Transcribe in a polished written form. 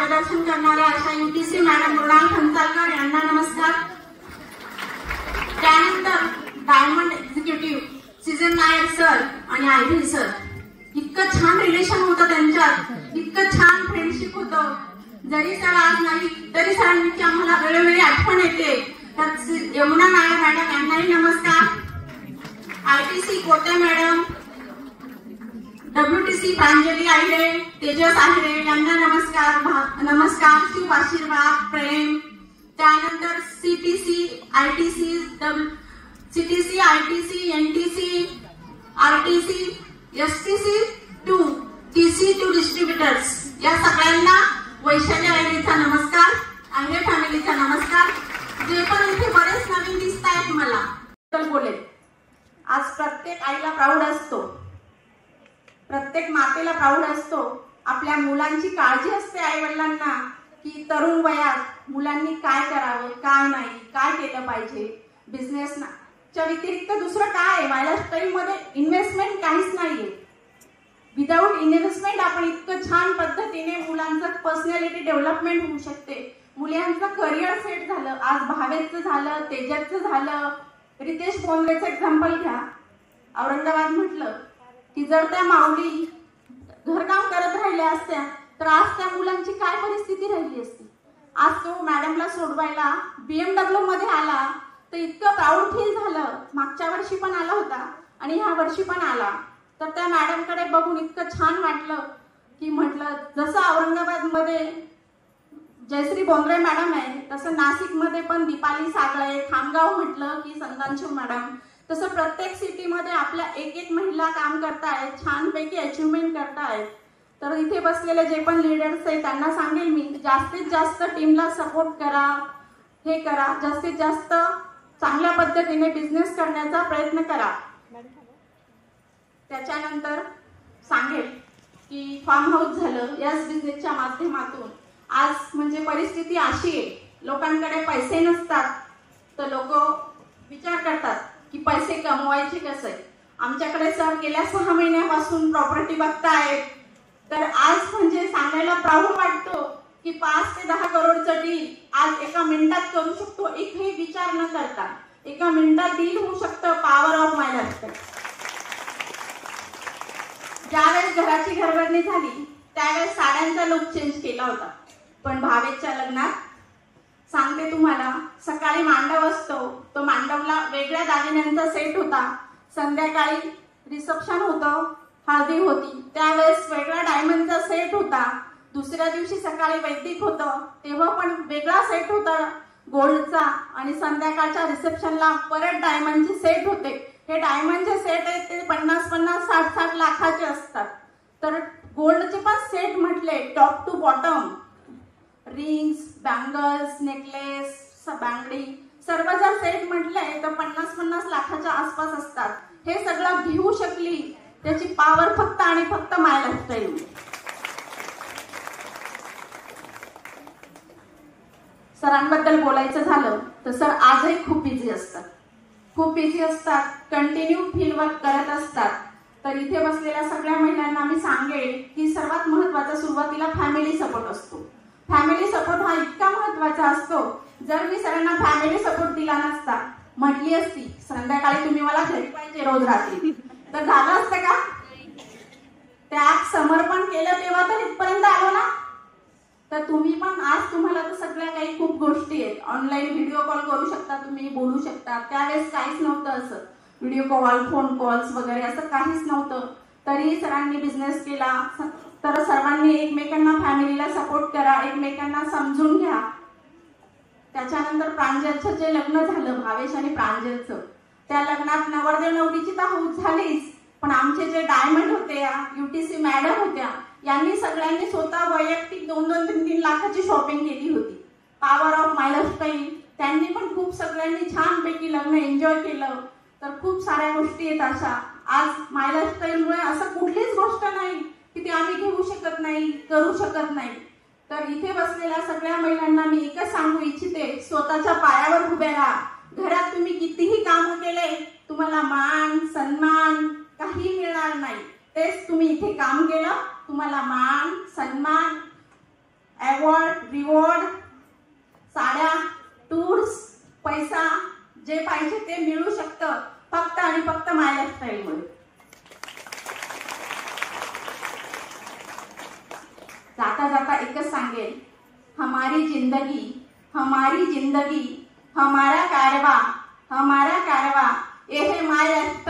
मार्गदर्शन करणाऱ्या अशा यूटीसी मॅडम मृणाल खंचालकर यांना नमस्कार। त्यानंतर diamond executive season Nair sir आणि आयव्ही सर, इतकं छान रिलेशन होतं त्यांच्यात, इतकं छान फ्रेंडशिप होतं। जरी सर आज नाही तरी सरांची आम्हाला वेळोवेळी आठवण येते। यमुना नायर मॅडम यांनाही नमस्कार। ITC Kote madam, WTC Pranjali Ahire, Tejas Ahire यांना नमस्कार नमस्कार, शुभ आशीर्वाद, प्रेम। त्यानंतर CTC ITC NTC RTC STC to TC to distributors या सगळ्यांना वैशाली आहिरेचा नमस्कार, आहिरे फॅमिलीचा नमस्कार। जे पण इथे बरेच नवीन दिसत आहेत मला तर बोले, आज प्रत्येक आईला प्राऊड असतो, प्रत्येक मातेला प्राऊड असतो। आपल्या मुलांची काळजी असते आई वडिलांना की तरुण वयात मुलांनी काय करावं, काय नाही, काय केलं पाहिजे, बिझनेसच्या व्यतिरिक्त दुसरं काय आहे। माझ्या लाईफस्टाईल इन्व्हेस्टमेंट काहीच नाहीये। विदाऊट इन्व्हेस्टमेंट आपण इतकं छान पद्धतीने मुलांचं पर्सनॅलिटी डेव्हलपमेंट होऊ शकते, मुलांचं करिअर सेट झालं। आज भावेचं झालं, तेजसचं झालं, रितेश बोंद्रेचं एक्झाम्पल घ्या। औरंगाबाद म्हटलं की जर त्या माऊली घरकाम करत राहिल्या असत्या तर आज त्या मुलांची काय परिस्थिती राहिली असती। आज तो मॅडमला सोडवायला BMW मध्ये आला तर इतकं प्राऊड फील झालं। मागच्या वर्षी पण आला होता आणि ह्या वर्षी पण आला, तर त्या मॅडमकडे बघून इतकं छान वाटलं की म्हटलं जसं औरंगाबाद मध्ये जयश्री बोंद्रे मॅडम आहे, तसं नाशिक मध्ये पण दीपाली सागळे, खामगाव म्हटलं की संतांशू मॅडम, तसं प्रत्येक सिटीमध्ये आपल्या एक महिला काम करतायत, छानपैकी अचिव्हमेंट करतायत। तर इथे बसलेले जे पण लीडर्स आहेत त्यांना सांगेल मी, जास्तीत जास्त टीमला सपोर्ट करा, हे करा, जास्तीत जास्त चांगल्या पद्धतीने बिझनेस करण्याचा प्रयत्न करा। त्याच्यानंतर सांगेल की फार्म हाऊस झालं, याच बिझनेसच्या माध्यमातून आज म्हणजे परिस्थिती अशी आहे, लोकांकडे पैसे नसतात तर लोक विचार करतात की पैसे कमवायचे कसे। आमच्याकडे सर गेल्या 6 महिन्यापासून प्रॉपर्टी बघतायत, तर आज म्हणजे सांगायला प्राऊड वाटतो की 5 ते 10 करोडचं डील आज एका मिनिटात करू शकतो, एकही विचार न करता एका मिनिटात डील होऊ शकतं। Power of my life. ज्यावेळेस घराची घरभरणी झाली त्यावेळेस साड्यांचा लुक चेंज केला होता, पण भावेच्या लग्नात सांगते तुम्हाला, सकाळी मांडव असतो, तो मांडवला वेगळ्या दागिन्यांचा सेट होता, संध्याकाळी रिसेप्शन होतं, हळदी होती, त्यावेळेस वेगळा डायमंडचा सेट होता, दुसऱ्या दिवशी सकाळी वैदिक होतं तेव्हा पण वेगळा सेट होता गोल्डचा, आणि संध्याकाळच्या रिसेप्शनला परत डायमंडचे सेट होते। हे डायमंडचे सेट आहेत ते 50-50, 60-60 लाखाचे असतात। तर गोल्डचे पण सेट म्हटले top to bottom, rings, bangles, necklace, बांगडी, सर्व जर सेट म्हटले तर 50-50 लाखाच्या आसपास असतात। हे सगळं घेऊ शकली त्याची पॉवर फक्त आणि फक्त माय लाईफस्टाईल। सरांबद्दल बोलायचं झालं तर सर आजही खूप बिझी असतात, खूप बिझी असतात, कंटिन्यू फील्ड वर्क करत असतात। तर इथे बसलेल्या सगळ्या महिलांना मी सांगेल की सर्वात महत्त्वाचा सुरुवातीला फॅमिली सपोर्ट असतो। फॅमिली सपोर्ट हा इतका महत्त्वाचा असतो, जर मी सरांना फॅमिली सपोर्ट दिला नसता, म्हटली असती संध्याकाळी तुम्ही मला घरी पाहिजे रोज रात्री, तर झालं असतं का? त्या समर्पण केलं तेव्हा तर इथपर्यंत आलो ना। तर तुम्ही पण आज तुम्हाला तर सगळ्या काही खूप गोष्टी आहेत, ऑनलाईन व्हिडिओ कॉल करू शकता, तुम्ही बोलू शकता, त्यावेळेस काहीच नव्हतं असं व्हिडिओ कॉल, फोन कॉल्स वगैरे असं काहीच नव्हतं, तरी सरांनी बिझनेस केला। तर सर्वांनी एकमेकांना फॅमिलीला सपोर्ट करा, एकमेकांना समजून घ्या। त्याच्यानंतर प्रांजलचं जे लग्न झालं, भावेश आणि प्रांजलचं, त्या लग्नात नवरदेव नवरीची तर हौस झालीच, पण आमचे जे डायमंड होते, यूटीसी मॅडम होत्या, यांनी सगळ्यांनी स्वतः वैयक्तिक 2-2, 3-3 लाखाची शॉपिंग केली होती। पॉवर ऑफ माय लाईफस्टाईल, त्यांनी पण खूप सगळ्यांनी छानपैकी लग्न एन्जॉय केलं। तर खूप साऱ्या गोष्टी आहेत अशा, आज माय लाईफस्टाईलमुळे असं कुठलीच गोष्ट नाही की ती आम्ही घेऊ शकत नाही, करू शकत नाही। तर इथे बसलेल्या सगळ्या महिलांना मी एकच सांगू इच्छिते, स्वतःच्या पायावर उभे राहा। घरात तुम्ही कितीही काम केले, तुम्हाला मान सन्मान काही मिळणार नाही, तेच तुम्ही इथे काम केलं तुम्हाला मान सन्मान अवॉर्ड, रिवॉर्ड, साड्या, टूर्स, पैसा जे पाहिजे ते मिळू शकतं फक्त आणि फक्त माय लाईफस्टाईलमुळे. जाता जाता एकच सांगेल, हमारी जिंदगी हमारा कारवा, ये है माय लाईफ